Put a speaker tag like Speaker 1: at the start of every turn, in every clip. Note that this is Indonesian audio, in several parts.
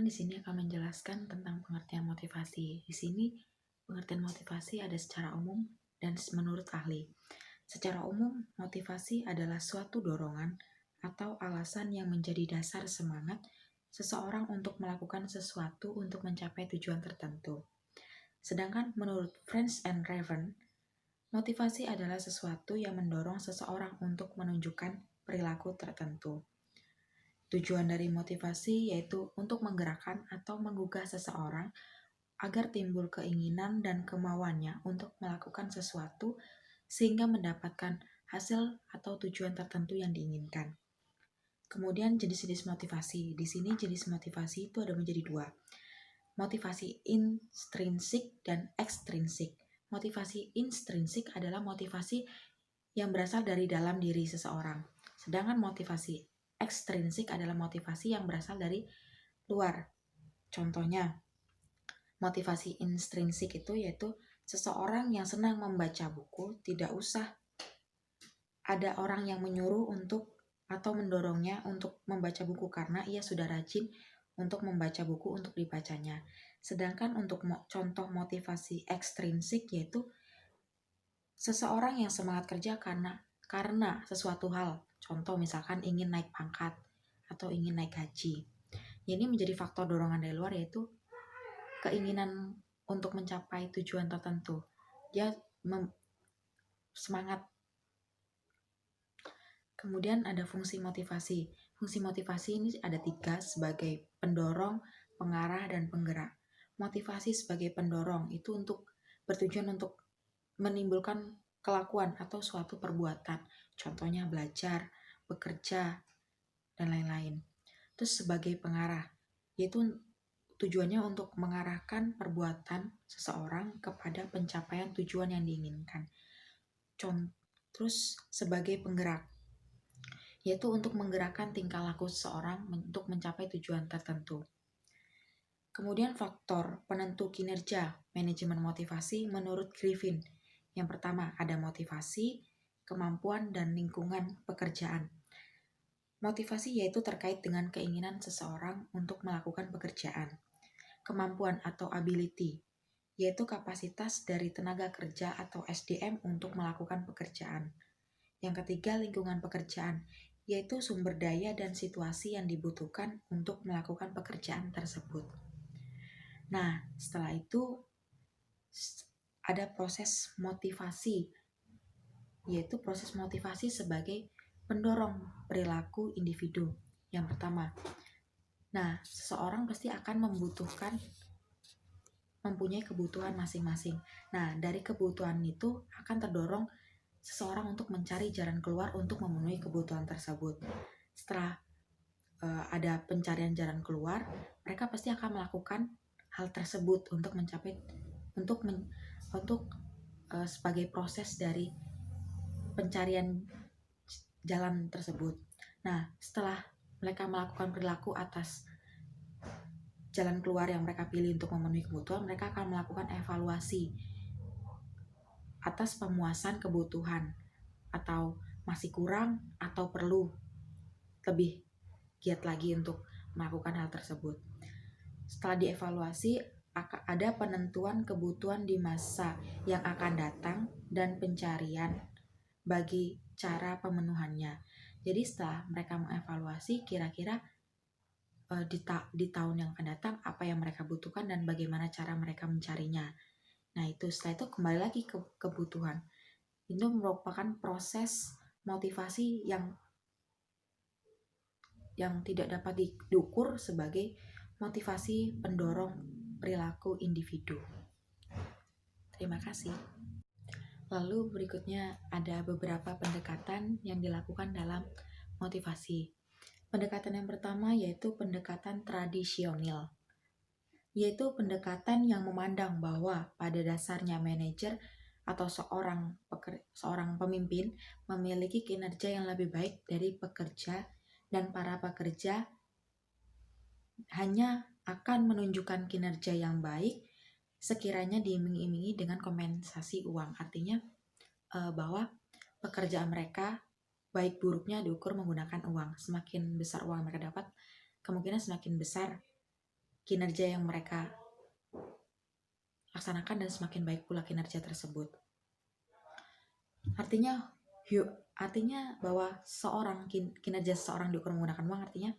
Speaker 1: Teman-teman di sini akan menjelaskan tentang pengertian motivasi. Di sini pengertian motivasi ada secara umum dan menurut ahli. Secara umum, motivasi adalah suatu dorongan atau alasan yang menjadi dasar semangat seseorang untuk melakukan sesuatu untuk mencapai tujuan tertentu. Sedangkan menurut Friends and Raven, motivasi adalah sesuatu yang mendorong seseorang untuk menunjukkan perilaku tertentu. Tujuan dari motivasi yaitu untuk menggerakkan atau menggugah seseorang agar timbul keinginan dan kemauannya untuk melakukan sesuatu sehingga mendapatkan hasil atau tujuan tertentu yang diinginkan. Kemudian jenis-jenis motivasi. Di sini jenis motivasi itu ada menjadi dua. Motivasi intrinsik dan ekstrinsik. Motivasi intrinsik adalah motivasi yang berasal dari dalam diri seseorang. Sedangkan motivasi ekstrinsik adalah motivasi yang berasal dari luar. Contohnya, motivasi intrinsik itu yaitu seseorang yang senang membaca buku, tidak usah ada orang yang menyuruh untuk atau mendorongnya untuk membaca buku karena ia sudah rajin untuk membaca buku untuk dibacanya. Sedangkan untuk contoh motivasi ekstrinsik yaitu seseorang yang semangat kerja karena sesuatu hal. Contoh misalkan ingin naik pangkat atau ingin naik gaji. Ini menjadi faktor dorongan dari luar yaitu keinginan untuk mencapai tujuan tertentu. Dia semangat. Kemudian ada fungsi motivasi. Fungsi motivasi ini ada 3 sebagai pendorong, pengarah, dan penggerak. Motivasi sebagai pendorong itu bertujuan untuk menimbulkan kelakuan atau suatu perbuatan. Contohnya belajar, bekerja, dan lain-lain. Terus sebagai pengarah, yaitu tujuannya untuk mengarahkan perbuatan seseorang kepada pencapaian tujuan yang diinginkan. Terus sebagai penggerak, yaitu untuk menggerakkan tingkah laku seseorang untuk mencapai tujuan tertentu. Kemudian faktor penentu kinerja manajemen motivasi menurut Griffin. Yang pertama ada motivasi, kemampuan, dan lingkungan pekerjaan. Motivasi yaitu terkait dengan keinginan seseorang untuk melakukan pekerjaan. Kemampuan atau ability yaitu kapasitas dari tenaga kerja atau SDM untuk melakukan pekerjaan. Yang ketiga lingkungan pekerjaan yaitu sumber daya dan situasi yang dibutuhkan untuk melakukan pekerjaan tersebut. Nah, setelah itu ada proses motivasi, yaitu proses motivasi sebagai pendorong perilaku individu. Yang pertama, nah, seseorang pasti akan mempunyai kebutuhan masing-masing. Nah, dari kebutuhan itu akan terdorong seseorang untuk mencari jalan keluar untuk memenuhi kebutuhan tersebut. Setelah ada pencarian jalan keluar, mereka pasti akan melakukan hal tersebut untuk mencapai sebagai proses dari pencarian jalan tersebut. Nah, setelah mereka melakukan perilaku atas jalan keluar yang mereka pilih untuk memenuhi kebutuhan, mereka akan melakukan evaluasi atas pemuasan kebutuhan atau masih kurang atau perlu lebih giat lagi untuk melakukan hal tersebut. Setelah dievaluasi, ada penentuan kebutuhan di masa yang akan datang dan pencarian bagi cara pemenuhannya. Jadi setelah mereka mengevaluasi kira-kira di tahun yang akan datang apa yang mereka butuhkan dan bagaimana cara mereka mencarinya. Nah itu setelah itu kembali lagi ke kebutuhan. Itu merupakan proses motivasi yang tidak dapat diukur sebagai motivasi pendorong perilaku individu. Terima kasih. Lalu berikutnya ada beberapa pendekatan yang dilakukan dalam motivasi. Pendekatan yang pertama yaitu pendekatan tradisional, yaitu pendekatan yang memandang bahwa pada dasarnya manajer atau seorang pemimpin memiliki kinerja yang lebih baik dari pekerja dan para pekerja hanya akan menunjukkan kinerja yang baik sekiranya diiming-imingi dengan kompensasi uang. Artinya bahwa pekerjaan mereka baik buruknya diukur menggunakan uang. Semakin besar uang yang mereka dapat, kemungkinan semakin besar kinerja yang mereka laksanakan dan semakin baik pula kinerja tersebut. Artinya bahwa kinerja seseorang diukur menggunakan uang, artinya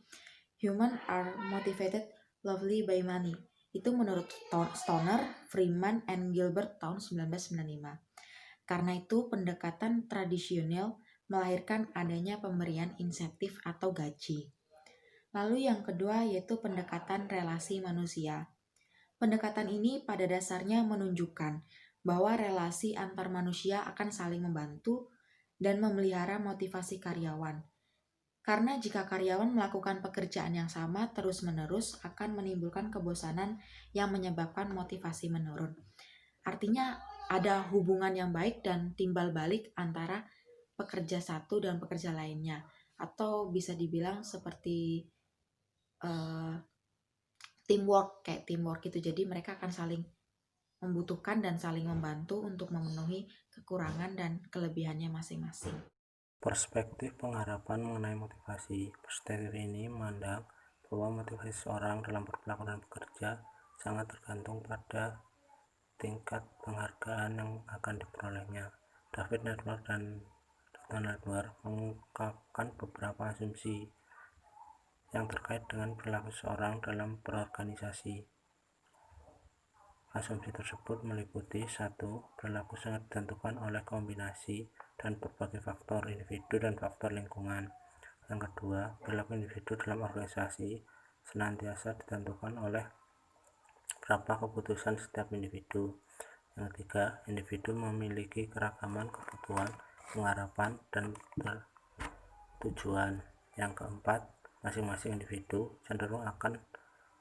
Speaker 1: human are motivated lovely by money. Itu menurut Stoner, Freeman, and Gilbert tahun 1995. Karena itu pendekatan tradisional melahirkan adanya pemberian insentif atau gaji. Lalu yang kedua yaitu pendekatan relasi manusia. Pendekatan ini pada dasarnya menunjukkan bahwa relasi antar manusia akan saling membantu dan memelihara motivasi karyawan. Karena jika karyawan melakukan pekerjaan yang sama terus-menerus akan menimbulkan kebosanan yang menyebabkan motivasi menurun. Artinya ada hubungan yang baik dan timbal balik antara pekerja satu dan pekerja lainnya. Atau bisa dibilang seperti teamwork gitu. Jadi mereka akan saling membutuhkan dan saling membantu untuk memenuhi kekurangan dan kelebihannya masing-masing.
Speaker 2: Perspektif pengharapan mengenai motivasi. Perspektif ini memandang bahwa motivasi seseorang dalam berperilaku dan bekerja sangat tergantung pada tingkat penghargaan yang akan diperolehnya. David Nedward dan Dr. Nedward mengungkapkan beberapa asumsi yang terkait dengan perilaku seseorang dalam berorganisasi. Asumsi tersebut meliputi 1. Perilaku sangat ditentukan oleh kombinasi dan berbagai faktor individu dan faktor lingkungan. Yang kedua, perilaku individu dalam organisasi senantiasa ditentukan oleh berapa keputusan setiap individu. Yang ketiga, individu memiliki keragaman kebutuhan, pengharapan, dan tujuan. Yang keempat, masing-masing individu cenderung akan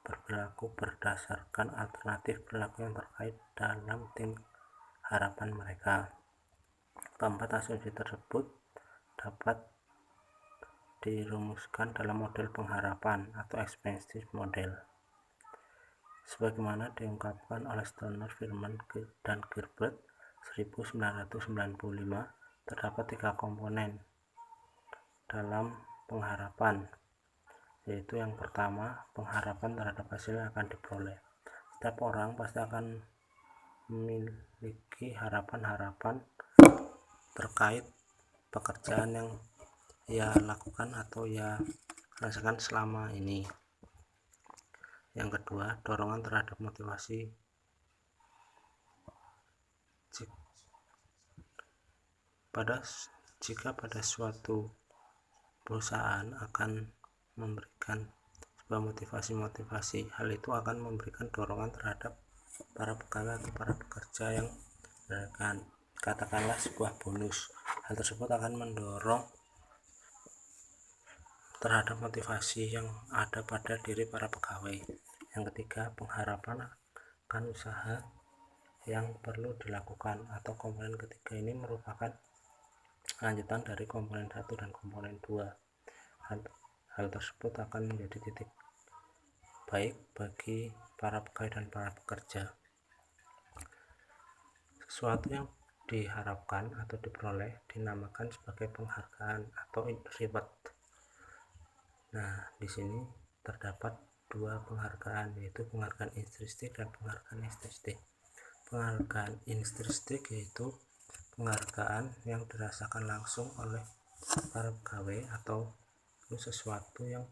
Speaker 2: berperilaku berdasarkan alternatif perilaku yang terkait dalam tim harapan mereka. Keempat asumsi tersebut dapat dirumuskan dalam model pengharapan atau expansive model. Sebagaimana diungkapkan oleh Stoner, Freeman, dan Gilbert 1995, terdapat 3 komponen dalam pengharapan, yaitu yang pertama, pengharapan terhadap hasil yang akan diperoleh. Setiap orang pasti akan memiliki harapan-harapan terkait pekerjaan yang ia lakukan atau ia rasakan selama ini. Yang kedua, dorongan terhadap motivasi. Jika pada suatu perusahaan akan memberikan sebuah motivasi, hal itu akan memberikan dorongan terhadap para pegawai atau para pekerja yang mendapatkan, katakanlah sebuah bonus. Hal tersebut akan mendorong terhadap motivasi yang ada pada diri para pegawai. Yang ketiga, pengharapan akan usaha yang perlu dilakukan, atau komponen ketiga ini merupakan lanjutan dari komponen 1 dan komponen 2. Hal tersebut akan menjadi titik baik bagi para pegawai dan para pekerja. Sesuatu yang diharapkan atau diperoleh dinamakan sebagai penghargaan atau reward. Nah, di sini terdapat 2 penghargaan, yaitu penghargaan intrinsik dan penghargaan ekstrinsik. Penghargaan intrinsik yaitu penghargaan yang dirasakan langsung oleh para pegawai atau sesuatu yang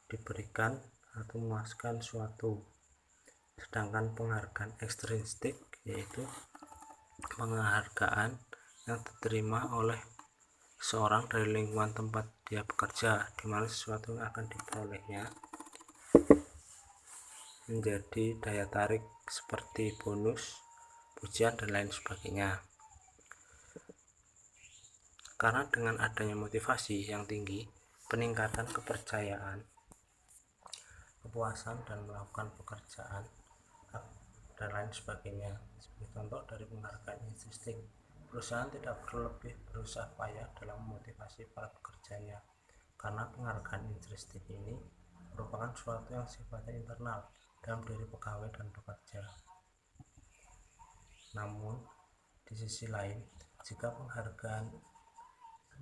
Speaker 2: diberikan atau memuaskan suatu. Sedangkan penghargaan ekstrinsik yaitu penghargaan yang diterima oleh seorang dari lingkungan tempat dia bekerja, di mana sesuatu yang akan diperolehnya menjadi daya tarik seperti bonus, pujian, dan lain sebagainya. Karena dengan adanya motivasi yang tinggi, peningkatan kepercayaan, kepuasan, dan melakukan pekerjaan dan lain sebagainya. Sebagai contoh dari penghargaan intrinsik, perusahaan tidak perlu lebih berusaha payah dalam memotivasi para pekerjanya, karena penghargaan intrinsik ini merupakan suatu yang sifatnya internal dalam diri pegawai dan pekerja. Namun, di sisi lain, jika penghargaan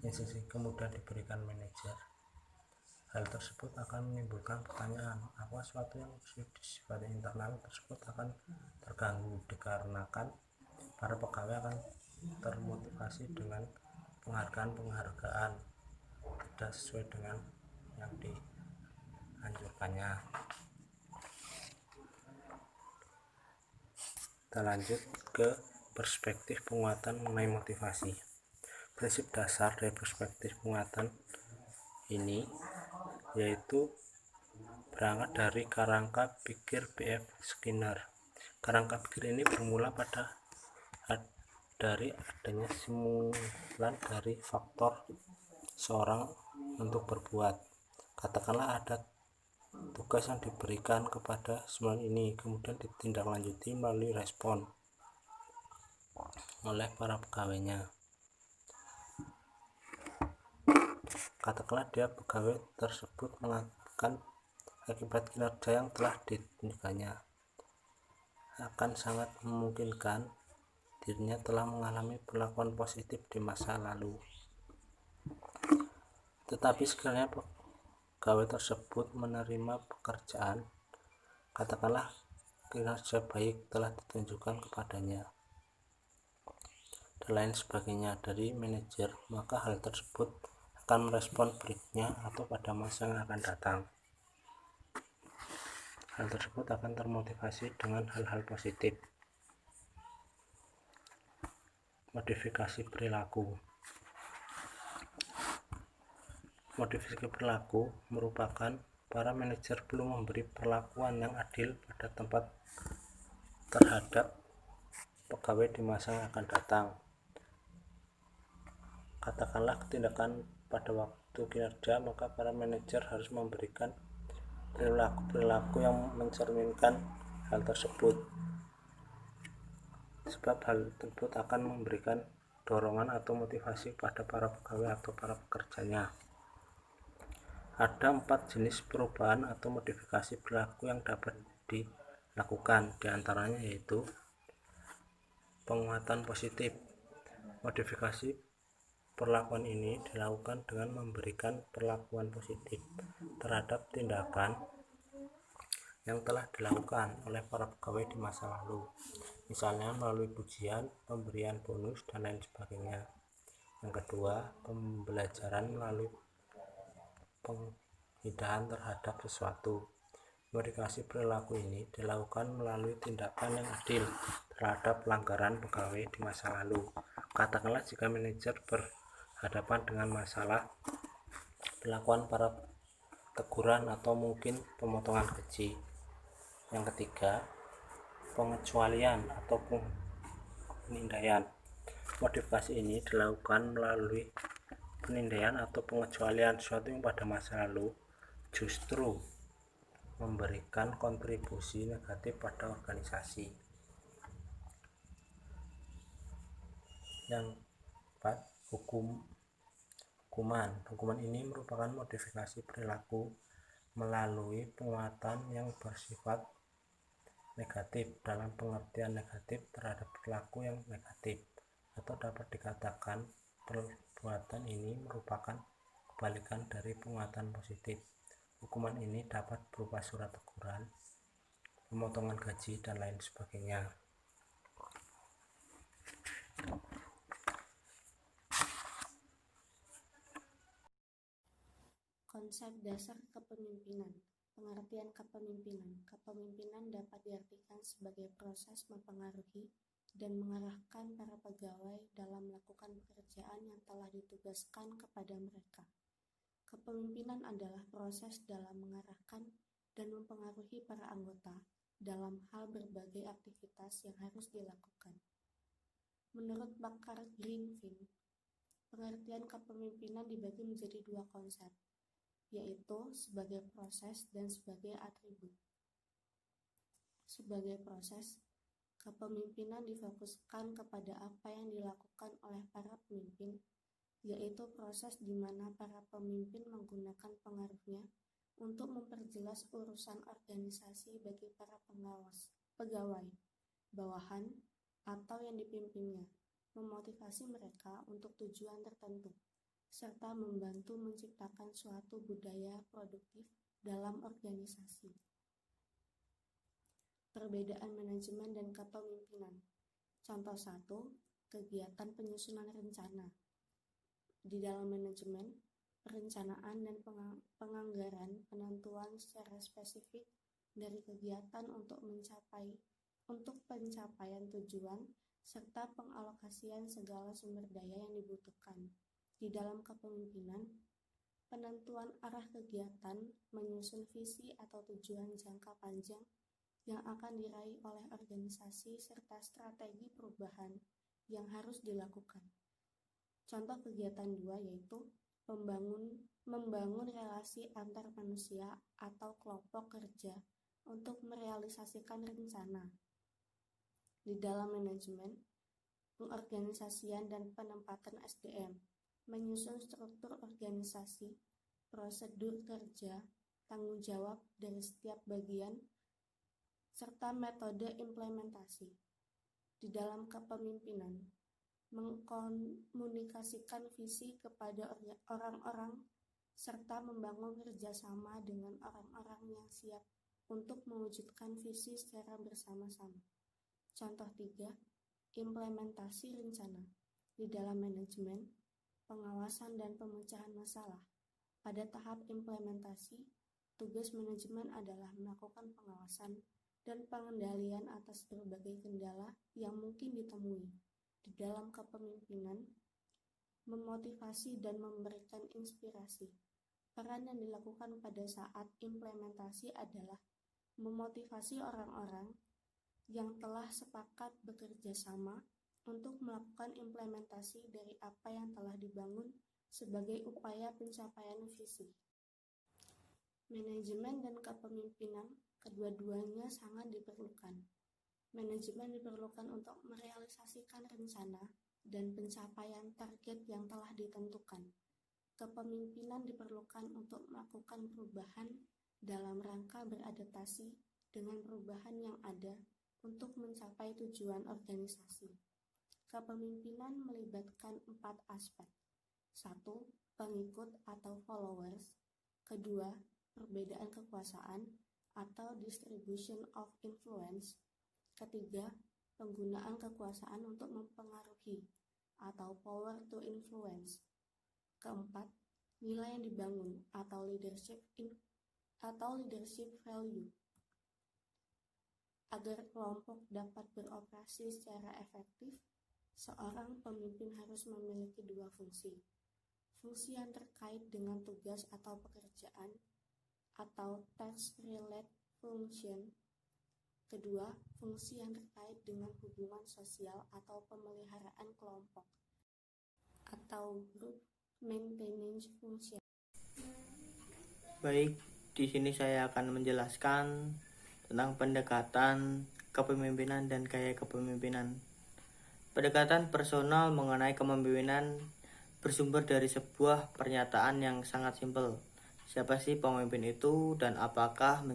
Speaker 2: intrinsik kemudian diberikan manajer, Hal tersebut akan menimbulkan pertanyaan, apa suatu yang sifatnya internal tersebut akan terganggu dikarenakan para pegawai akan termotivasi dengan penghargaan tidak sesuai dengan yang dianjurkannya. Kita lanjut ke perspektif penguatan mengenai motivasi. Prinsip dasar dari perspektif penguatan ini yaitu berangkat dari kerangka pikir B.F. Skinner. Kerangka pikir ini bermula dari adanya simulan dari faktor seorang untuk berbuat. Katakanlah ada tugas yang diberikan kepada simulan ini, kemudian ditindaklanjuti melalui respon oleh para pegawainya. Katakanlah pegawai tersebut mengatakan akibat kinerja yang telah ditunjukkannya akan sangat memungkinkan dirinya telah mengalami perlakuan positif di masa lalu. Tetapi sekiranya pegawai tersebut menerima pekerjaan, katakanlah kinerja baik telah ditunjukkan kepadanya dan lain sebagainya dari manajer, maka hal tersebut akan merespon berikutnya atau pada masa yang akan datang. Hal tersebut akan termotivasi dengan hal-hal positif. Modifikasi perilaku. Modifikasi perilaku merupakan para manajer belum memberi perlakuan yang adil pada tempat terhadap pegawai di masa yang akan datang. Katakanlah tindakan pada waktu kinerja, maka para manajer harus memberikan perilaku yang mencerminkan hal tersebut, sebab hal tersebut akan memberikan dorongan atau motivasi pada para pegawai atau para pekerjanya. Ada 4 jenis perubahan atau modifikasi perilaku yang dapat dilakukan, diantaranya yaitu penguatan positif. Modifikasi perlakuan ini dilakukan dengan memberikan perlakuan positif terhadap tindakan yang telah dilakukan oleh para pegawai di masa lalu, misalnya melalui pujian, pemberian bonus, dan lain sebagainya. Yang kedua, pembelajaran melalui penghinaan terhadap sesuatu. Modifikasi perilaku ini dilakukan melalui tindakan yang adil terhadap pelanggaran pegawai di masa lalu. Katakanlah jika manajer berhadapan dengan masalah perlakuan para teguran atau mungkin pemotongan gaji. Yang ketiga, pengecualian atau penindaian. Modifikasi ini dilakukan melalui penindaian atau pengecualian sesuatu yang pada masa lalu justru memberikan kontribusi negatif pada organisasi. Yang keempat, hukuman ini merupakan modifikasi perilaku melalui penguatan yang bersifat negatif dalam pengertian negatif terhadap perilaku yang negatif, atau dapat dikatakan perbuatan ini merupakan kebalikan dari penguatan positif. Hukuman ini dapat berupa surat teguran, pemotongan gaji, dan lain sebagainya.
Speaker 3: Konsep dasar kepemimpinan. Pengertian kepemimpinan. Kepemimpinan dapat diartikan sebagai proses mempengaruhi dan mengarahkan para pegawai dalam melakukan pekerjaan yang telah ditugaskan kepada mereka. Kepemimpinan adalah proses dalam mengarahkan dan mempengaruhi para anggota dalam hal berbagai aktivitas yang harus dilakukan. Menurut pakar Greenfield, pengertian kepemimpinan dibagi menjadi 2 konsep, yaitu sebagai proses dan sebagai atribut. Sebagai proses, kepemimpinan difokuskan kepada apa yang dilakukan oleh para pemimpin, yaitu proses di mana para pemimpin menggunakan pengaruhnya untuk memperjelas urusan organisasi bagi para pegawai, bawahan, atau yang dipimpinnya, memotivasi mereka untuk tujuan tertentu. serta membantu menciptakan suatu budaya produktif dalam organisasi. Perbedaan manajemen dan kepemimpinan. Contoh 1, kegiatan penyusunan rencana. Di dalam manajemen, perencanaan dan penganggaran penentuan secara spesifik dari kegiatan untuk pencapaian tujuan serta pengalokasian segala sumber daya yang dibutuhkan. Di dalam kepemimpinan, penentuan arah kegiatan, menyusun visi atau tujuan jangka panjang yang akan diraih oleh organisasi serta strategi perubahan yang harus dilakukan. Contoh kegiatan 2 yaitu membangun relasi antar manusia atau kelompok kerja untuk merealisasikan rencana. Di dalam manajemen, pengorganisasian dan penempatan SDM, menyusun struktur organisasi, prosedur kerja, tanggung jawab dari setiap bagian, serta metode implementasi. Di dalam kepemimpinan, mengkomunikasikan visi kepada orang-orang serta membangun kerjasama dengan orang-orang yang siap untuk mewujudkan visi secara bersama-sama. Contoh 3, implementasi rencana. Di dalam manajemen, pengawasan dan pemecahan masalah. Pada tahap implementasi, tugas manajemen adalah melakukan pengawasan dan pengendalian atas berbagai kendala yang mungkin ditemui. Di dalam kepemimpinan, memotivasi dan memberikan inspirasi. Peran yang dilakukan pada saat implementasi adalah memotivasi orang-orang yang telah sepakat bekerja sama untuk melakukan implementasi dari apa yang telah dibangun sebagai upaya pencapaian visi. Manajemen dan kepemimpinan, kedua-duanya sangat diperlukan. Manajemen diperlukan untuk merealisasikan rencana dan pencapaian target yang telah ditentukan. Kepemimpinan diperlukan untuk melakukan perubahan dalam rangka beradaptasi dengan perubahan yang ada untuk mencapai tujuan organisasi. Kepemimpinan melibatkan 4 aspek. 1. Pengikut atau followers. 2. Perbedaan kekuasaan atau distribution of influence. 3. Penggunaan kekuasaan untuk mempengaruhi atau power to influence. 4. Nilai yang dibangun atau leadership value. Agar kelompok dapat beroperasi secara efektif, seorang pemimpin harus memiliki 2 fungsi. Fungsi yang terkait dengan tugas atau pekerjaan atau task-related function. 2. Fungsi yang terkait dengan hubungan sosial atau pemeliharaan kelompok atau group maintenance function.
Speaker 4: Baik, di sini saya akan menjelaskan tentang pendekatan kepemimpinan dan gaya kepemimpinan. Pendekatan personal mengenai kepemimpinan bersumber dari sebuah pernyataan yang sangat simpel. Siapa sih pemimpin itu dan apakah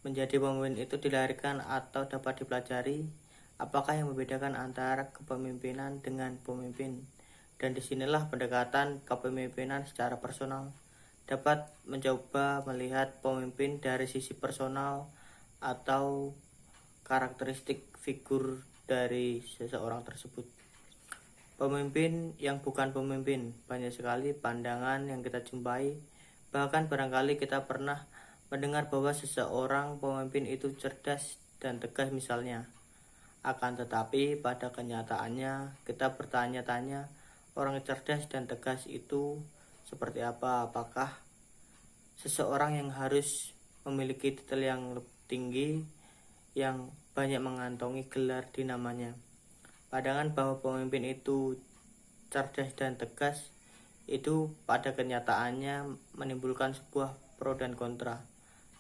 Speaker 4: menjadi pemimpin itu dilahirkan atau dapat dipelajari? Apakah yang membedakan antara kepemimpinan dengan pemimpin? Dan disinilah pendekatan kepemimpinan secara personal dapat mencoba melihat pemimpin dari sisi personal atau karakteristik figur dari seseorang tersebut. Pemimpin yang bukan pemimpin, banyak sekali pandangan yang kita jumpai. Bahkan barangkali kita pernah mendengar bahwa seseorang pemimpin itu cerdas dan tegas misalnya. Akan tetapi pada kenyataannya kita bertanya-tanya, orang cerdas dan tegas itu seperti apa? Apakah seseorang yang harus memiliki titel yang tinggi, yang banyak mengantongi gelar di namanya? Pandangan bahwa pemimpin itu cerdas dan tegas itu pada kenyataannya menimbulkan sebuah pro dan kontra.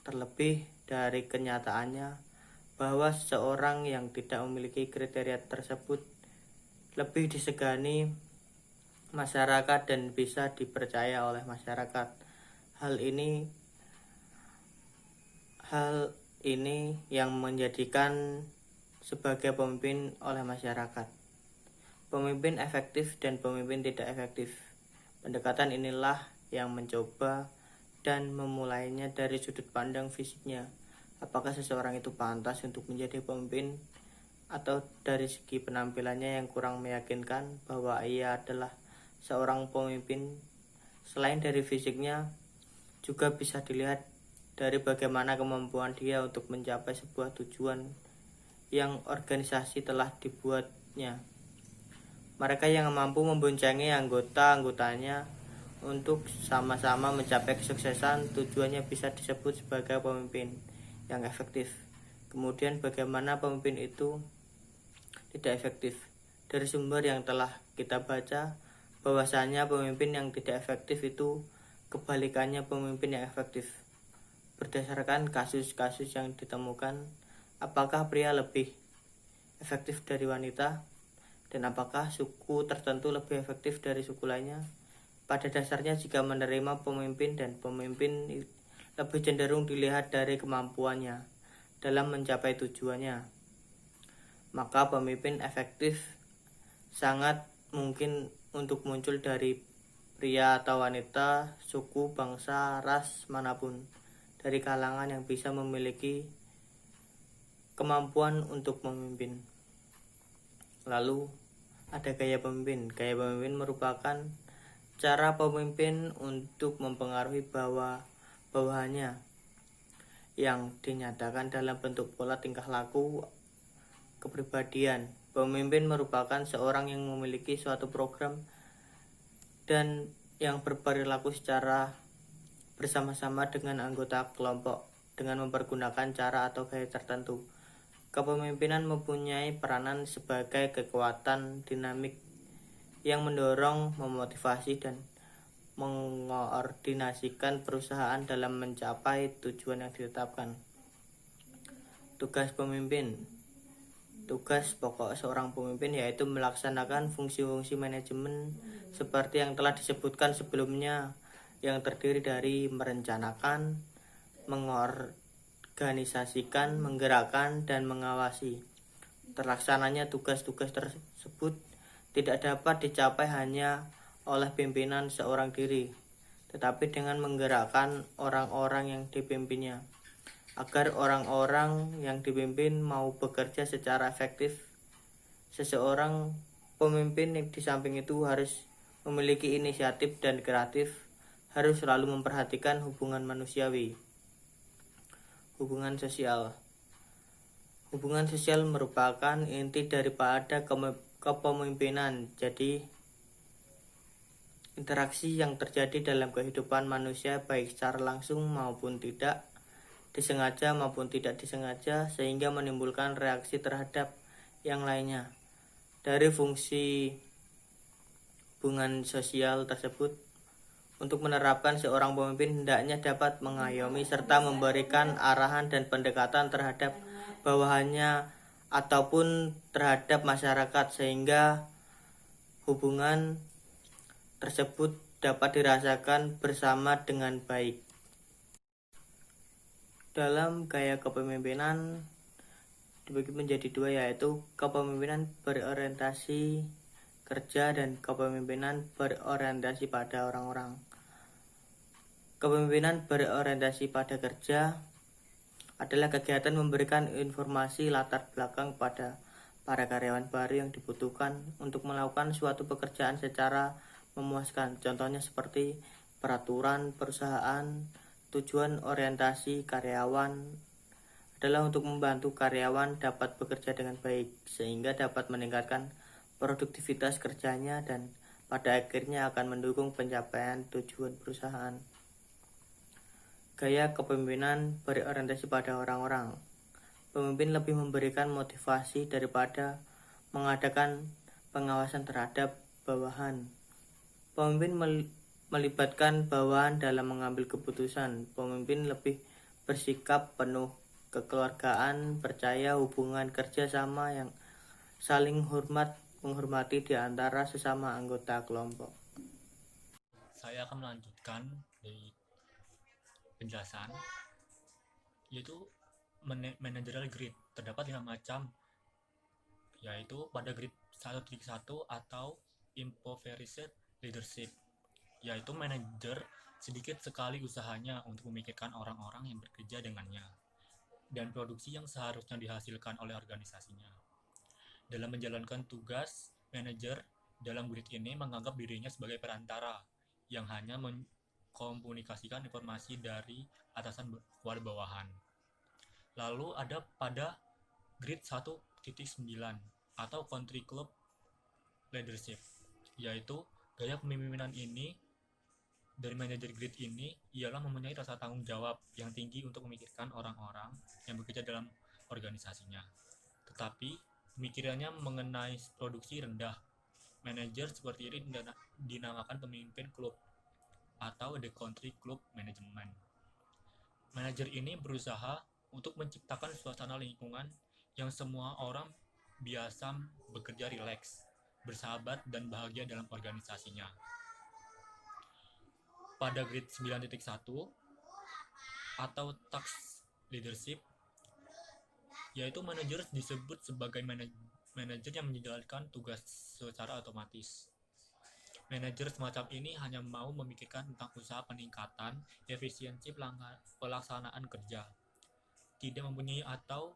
Speaker 4: Terlebih dari kenyataannya bahwa seseorang yang tidak memiliki kriteria tersebut lebih disegani masyarakat dan bisa dipercaya oleh masyarakat. Hal ini yang menjadikan sebagai pemimpin oleh masyarakat. Pemimpin efektif dan pemimpin tidak efektif. Pendekatan inilah yang mencoba dan memulainya dari sudut pandang fisiknya. Apakah seseorang itu pantas untuk menjadi pemimpin, atau dari segi penampilannya yang kurang meyakinkan bahwa ia adalah seorang pemimpin. Selain dari fisiknya, juga bisa dilihat dari bagaimana kemampuan dia untuk mencapai sebuah tujuan yang organisasi telah dibuatnya. Mereka yang mampu memboncengi anggota-anggotanya untuk sama-sama mencapai kesuksesan tujuannya bisa disebut sebagai pemimpin yang efektif. Kemudian bagaimana pemimpin itu tidak efektif? Dari sumber yang telah kita baca, bahwasanya pemimpin yang tidak efektif itu kebalikannya pemimpin yang efektif. Berdasarkan kasus-kasus yang ditemukan, apakah pria lebih efektif dari wanita, dan apakah suku tertentu lebih efektif dari suku lainnya? Pada dasarnya, jika menerima pemimpin dan pemimpin lebih cenderung dilihat dari kemampuannya dalam mencapai tujuannya, maka pemimpin efektif sangat mungkin untuk muncul dari pria atau wanita, suku, bangsa, ras manapun, dari kalangan yang bisa memiliki kemampuan untuk memimpin. Lalu ada gaya pemimpin. Gaya pemimpin merupakan cara pemimpin untuk mempengaruhi bawahannya yang dinyatakan dalam bentuk pola tingkah laku, kepribadian. Pemimpin merupakan seorang yang memiliki suatu program dan yang berperilaku secara bersama-sama dengan anggota kelompok dengan mempergunakan cara atau gaya tertentu. Kepemimpinan mempunyai peranan sebagai kekuatan dinamik yang mendorong, memotivasi, dan mengkoordinasikan perusahaan dalam mencapai tujuan yang ditetapkan. Tugas pemimpin. Tugas pokok seorang pemimpin yaitu melaksanakan fungsi-fungsi manajemen seperti yang telah disebutkan sebelumnya, yang terdiri dari merencanakan, mengorganisasikan, menggerakkan, dan mengawasi. Terlaksananya tugas-tugas tersebut tidak dapat dicapai hanya oleh pimpinan seorang diri, tetapi dengan menggerakkan orang-orang yang dipimpinnya. Agar orang-orang yang dipimpin mau bekerja secara efektif, seseorang pemimpin yang di samping itu harus memiliki inisiatif dan kreatif, harus selalu memperhatikan hubungan manusiawi. Hubungan sosial. Hubungan sosial merupakan inti daripada kepemimpinan. Jadi, interaksi yang terjadi dalam kehidupan manusia baik secara langsung maupun tidak, disengaja maupun tidak disengaja, sehingga menimbulkan reaksi terhadap yang lainnya. Dari fungsi hubungan sosial tersebut, untuk menerapkan seorang pemimpin hendaknya dapat mengayomi serta memberikan arahan dan pendekatan terhadap bawahannya ataupun terhadap masyarakat, sehingga hubungan tersebut dapat dirasakan bersama dengan baik. Dalam gaya kepemimpinan dibagi menjadi dua, yaitu kepemimpinan berorientasi kerja dan kepemimpinan berorientasi pada orang-orang. Kepemimpinan berorientasi pada kerja adalah kegiatan memberikan informasi latar belakang pada para karyawan baru yang dibutuhkan untuk melakukan suatu pekerjaan secara memuaskan. Contohnya seperti peraturan perusahaan. Tujuan orientasi karyawan adalah untuk membantu karyawan dapat bekerja dengan baik, sehingga dapat meningkatkan produktivitas kerjanya dan pada akhirnya akan mendukung pencapaian tujuan perusahaan. Gaya kepemimpinan berorientasi pada orang-orang. Pemimpin lebih memberikan motivasi daripada mengadakan pengawasan terhadap bawahan. Pemimpin melibatkan bawahan dalam mengambil keputusan. Pemimpin lebih bersikap penuh kekeluargaan, percaya hubungan kerja sama yang saling menghormati di antara sesama anggota kelompok.
Speaker 5: Saya akan melanjutkan dari penjelasan, yaitu managerial grid. Terdapat 5 macam, yaitu pada grid 1.1 atau impoverished leadership. yaitu manajer sedikit sekali usahanya untuk memikirkan orang-orang yang bekerja dengannya dan produksi yang seharusnya dihasilkan oleh organisasinya. Dalam menjalankan tugas, manajer dalam grid ini menganggap dirinya sebagai perantara yang hanya mengkomunikasikan informasi dari atasan kepada bawahan. Lalu ada pada grid 1.9 atau country club leadership, yaitu gaya kepemimpinan ini dari manajer grid ini ialah mempunyai rasa tanggung jawab yang tinggi untuk memikirkan orang-orang yang bekerja dalam organisasinya. Tetapi pemikirannya mengenai produksi rendah. Manajer seperti ini dinamakan pemimpin klub atau the country club management. Manajer ini berusaha untuk menciptakan suasana lingkungan yang semua orang biasa bekerja rileks, bersahabat, dan bahagia dalam organisasinya. Pada grid 9.1 atau task leadership, yaitu manajer disebut sebagai manajer yang menjalankan tugas secara otomatis. Manajer semacam ini hanya mau memikirkan tentang usaha peningkatan efisiensi pelaksanaan kerja, tidak mempunyai atau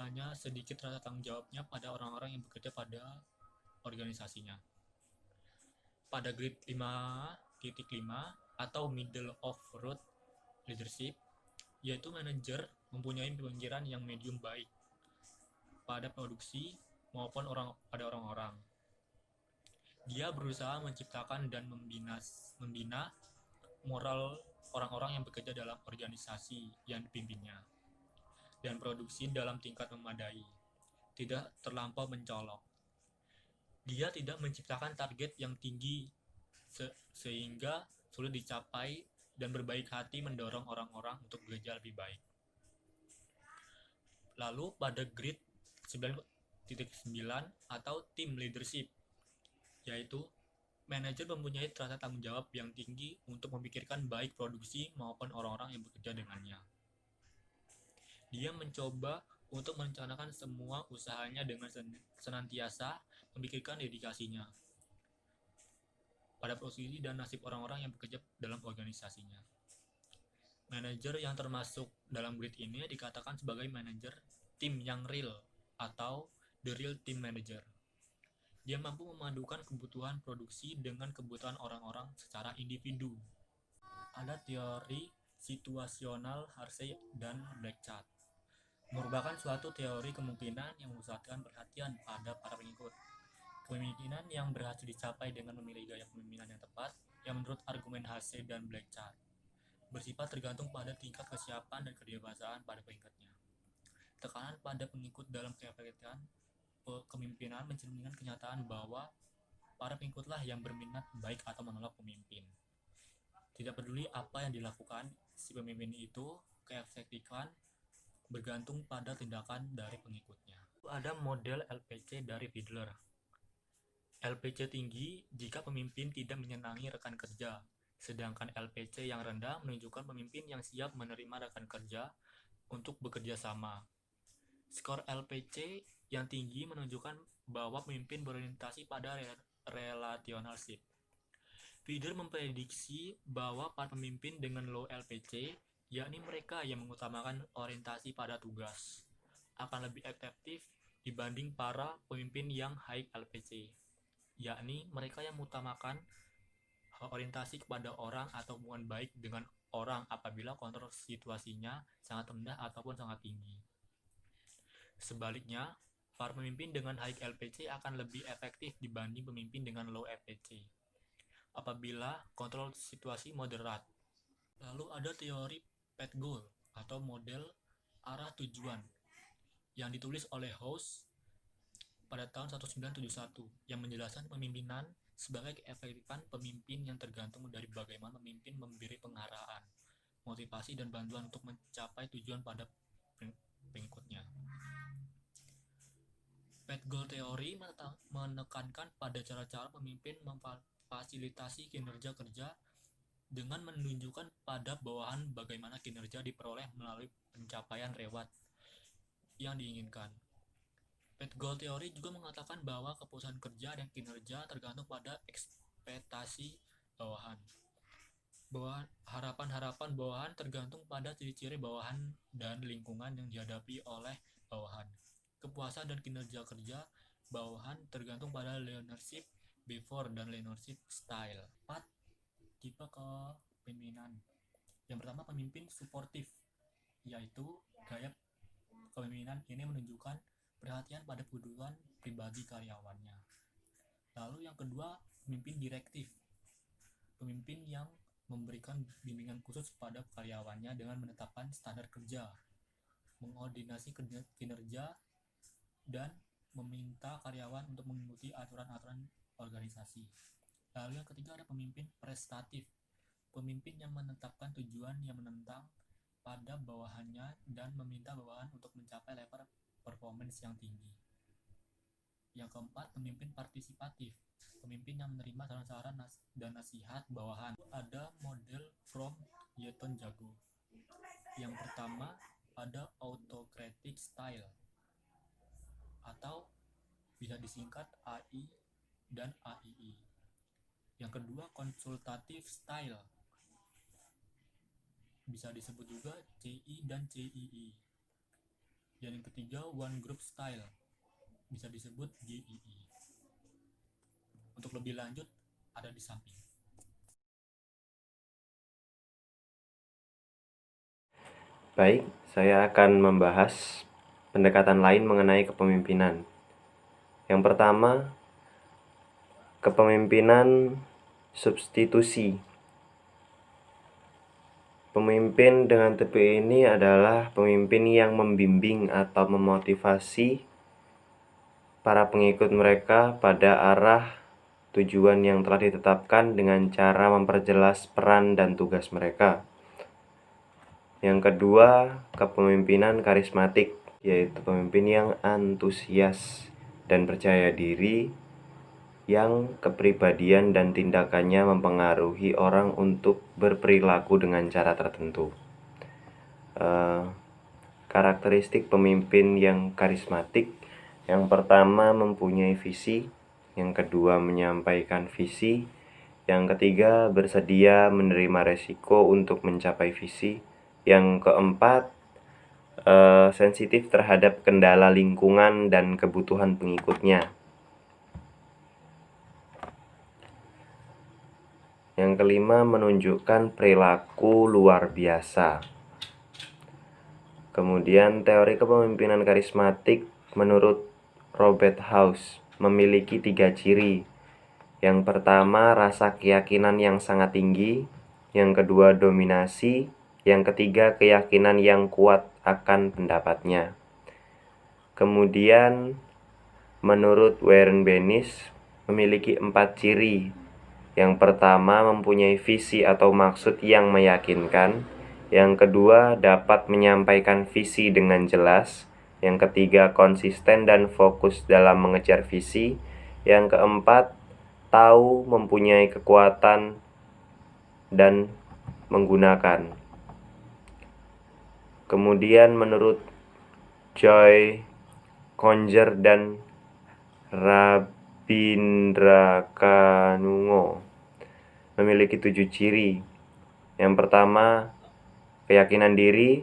Speaker 5: hanya sedikit rasa tanggung jawabnya pada orang-orang yang bekerja pada organisasinya. Pada grid 5.5 atau middle of road leadership, yaitu manajer mempunyai pemikiran yang medium baik pada produksi maupun pada orang-orang. Dia berusaha menciptakan dan membina moral orang-orang yang bekerja dalam organisasi yang dipimpinnya, dan produksi dalam tingkat memadai, tidak terlampau mencolok. Dia tidak menciptakan target yang tinggi sehingga sulit dicapai dan berbaik hati mendorong orang-orang untuk bekerja lebih baik. Lalu pada grid 9.9 atau team leadership, yaitu manajer mempunyai rasa tanggung jawab yang tinggi untuk memikirkan baik produksi maupun orang-orang yang bekerja dengannya. Dia mencoba untuk merencanakan semua usahanya dengan senantiasa memikirkan dedikasinya pada posisi dan nasib orang-orang yang bekerja dalam organisasinya. Manajer yang termasuk dalam grid ini dikatakan sebagai manajer tim yang real atau the real team manager. Dia mampu memadukan kebutuhan produksi dengan kebutuhan orang-orang secara individu. Ada teori situasional Harsey dan Blanchard, merupakan suatu teori kemungkinan yang memusatkan perhatian pada para pengikut. Kepemimpinan yang berhasil dicapai dengan memilih gaya kepemimpinan yang tepat, yang menurut argumen Harsey dan Blanchard, bersifat tergantung pada tingkat kesiapan dan kedewasaan pada pengikutnya. Tekanan pada pengikut dalam keefektifan kepemimpinan mencerminkan kenyataan bahwa para pengikutlah yang berminat baik atau menolak pemimpin. Tidak peduli apa yang dilakukan si pemimpin itu, keefektifan bergantung pada tindakan dari pengikutnya. Ada model LPC dari Fiedler. LPC tinggi jika pemimpin tidak menyenangi rekan kerja, sedangkan LPC yang rendah menunjukkan pemimpin yang siap menerima rekan kerja untuk bekerja sama. Skor LPC yang tinggi menunjukkan bahwa pemimpin berorientasi pada relationship. Fiedler memprediksi bahwa para pemimpin dengan low LPC, yakni mereka yang mengutamakan orientasi pada tugas, akan lebih efektif dibanding para pemimpin yang high LPC, yakni mereka yang mengutamakan orientasi kepada orang atau hubungan baik dengan orang apabila kontrol situasinya sangat rendah ataupun sangat tinggi. Sebaliknya, para pemimpin dengan high LPC akan lebih efektif dibanding pemimpin dengan low LPC apabila kontrol situasi moderat. Lalu ada teori path goal atau model arah tujuan yang ditulis oleh House pada tahun 1971 yang menjelaskan pemimpinan sebagai keefektifan pemimpin yang tergantung dari bagaimana pemimpin memberi pengarahan, motivasi, dan bantuan untuk mencapai tujuan pada pengikutnya. Path goal teori menekankan pada cara-cara pemimpin memfasilitasi kinerja kerja dengan menunjukkan pada bawahan bagaimana kinerja diperoleh melalui pencapaian reward yang diinginkan. Path goal teori juga mengatakan bahwa kepuasan kerja dan kinerja tergantung pada ekspektasi bawahan. harapan-harapan bawahan tergantung pada ciri-ciri bawahan dan lingkungan yang dihadapi oleh bawahan. Kepuasan dan kinerja kerja bawahan tergantung pada leadership before dan leadership style. 4. Tipe kepemimpinan. Yang pertama, pemimpin suportif, yaitu gaya kepemimpinan ini menunjukkan perhatian pada kebutuhan pribadi karyawannya. Lalu yang kedua, pemimpin direktif, pemimpin yang memberikan bimbingan khusus pada karyawannya dengan menetapkan standar kerja, mengoordinasi kinerja, dan meminta karyawan untuk mengikuti aturan-aturan organisasi. Lalu yang ketiga ada pemimpin prestatif, pemimpin yang menetapkan tujuan yang menentang pada bawahannya dan meminta bawahan untuk mencapai level performance yang tinggi. Yang keempat, pemimpin partisipatif, pemimpin yang menerima saran-saran dan nasihat bawahan. Ada model from Yeton Jago. Yang pertama ada autocratic style, atau bisa disingkat AI dan AII. Yang kedua konsultatif style, bisa disebut juga CI dan CII. Dan yang ketiga one group style, bisa disebut GII. Untuk lebih lanjut ada di samping.
Speaker 6: Baik, saya akan membahas pendekatan lain mengenai kepemimpinan. Yang pertama, kepemimpinan substitusi. Pemimpin dengan tipe ini adalah pemimpin yang membimbing atau memotivasi para pengikut mereka pada arah tujuan yang telah ditetapkan dengan cara memperjelas peran dan tugas mereka. Yang kedua, kepemimpinan karismatik, yaitu pemimpin yang antusias dan percaya diri, yang kepribadian dan tindakannya mempengaruhi orang untuk berperilaku dengan cara tertentu. Karakteristik pemimpin yang karismatik, yang pertama mempunyai visi, yang kedua menyampaikan visi, yang ketiga bersedia menerima resiko untuk mencapai visi, yang keempat sensitif terhadap kendala lingkungan dan kebutuhan pengikutnya. Yang kelima, menunjukkan perilaku luar biasa. Kemudian teori kepemimpinan karismatik menurut Robert House memiliki 3 ciri. Yang pertama, rasa keyakinan yang sangat tinggi. Yang kedua, dominasi. Yang ketiga, keyakinan yang kuat akan pendapatnya. Kemudian menurut Warren Bennis memiliki 4 ciri. Yang pertama, mempunyai visi atau maksud yang meyakinkan. Yang kedua, dapat menyampaikan visi dengan jelas. Yang ketiga, konsisten dan fokus dalam mengejar visi. Yang keempat, tahu mempunyai kekuatan dan menggunakan. Kemudian menurut Joy Conger dan Rabindra Kanungo memiliki 7 ciri. Yang pertama, keyakinan diri.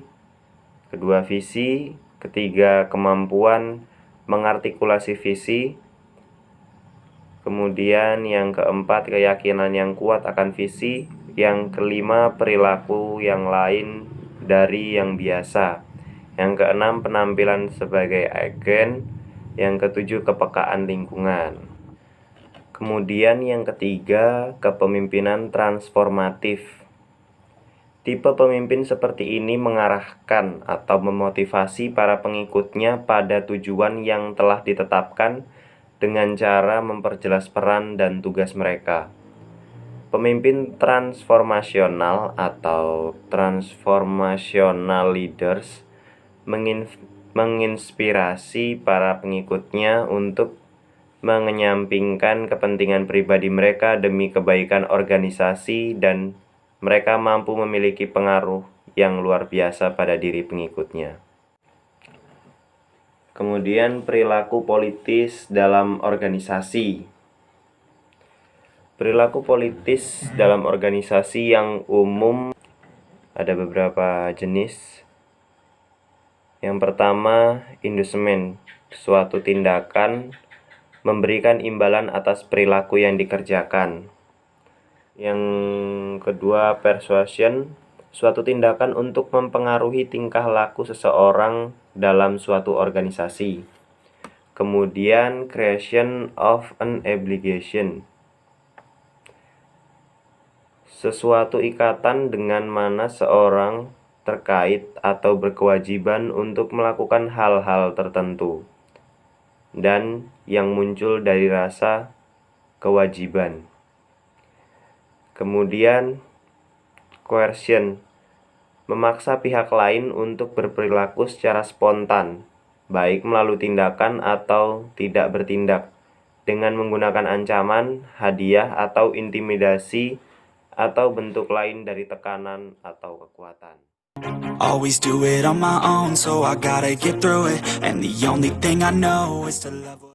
Speaker 6: Kedua, visi. Ketiga, kemampuan mengartikulasi visi. Kemudian yang keempat, keyakinan yang kuat akan visi. Yang kelima, perilaku yang lain dari yang biasa. Yang keenam, penampilan sebagai agen. Yang ketujuh, kepekaan lingkungan. Kemudian yang ketiga, kepemimpinan transformatif. Tipe pemimpin seperti ini mengarahkan atau memotivasi para pengikutnya pada tujuan yang telah ditetapkan dengan cara memperjelas peran dan tugas mereka. Pemimpin transformasional atau transformational leaders menginspirasi para pengikutnya untuk mengenyampingkan kepentingan pribadi mereka demi kebaikan organisasi, dan mereka mampu memiliki pengaruh yang luar biasa pada diri pengikutnya. Kemudian perilaku politis dalam organisasi. Perilaku politis dalam organisasi yang umum ada beberapa jenis. Yang pertama, inducement, suatu tindakan memberikan imbalan atas perilaku yang dikerjakan. Yang kedua, persuasion, suatu tindakan untuk mempengaruhi tingkah laku seseorang dalam suatu organisasi. Kemudian, creation of an obligation, sesuatu ikatan dengan mana seorang terkait atau berkewajiban untuk melakukan hal-hal tertentu dan yang muncul dari rasa kewajiban. Kemudian coercion, memaksa pihak lain untuk berperilaku secara spontan, baik melalui tindakan atau tidak bertindak, dengan menggunakan ancaman, hadiah, atau intimidasi, atau bentuk lain dari tekanan atau kekuatan.
Speaker 7: Always do it on my own, so I gotta get through it. And the only thing I know is to love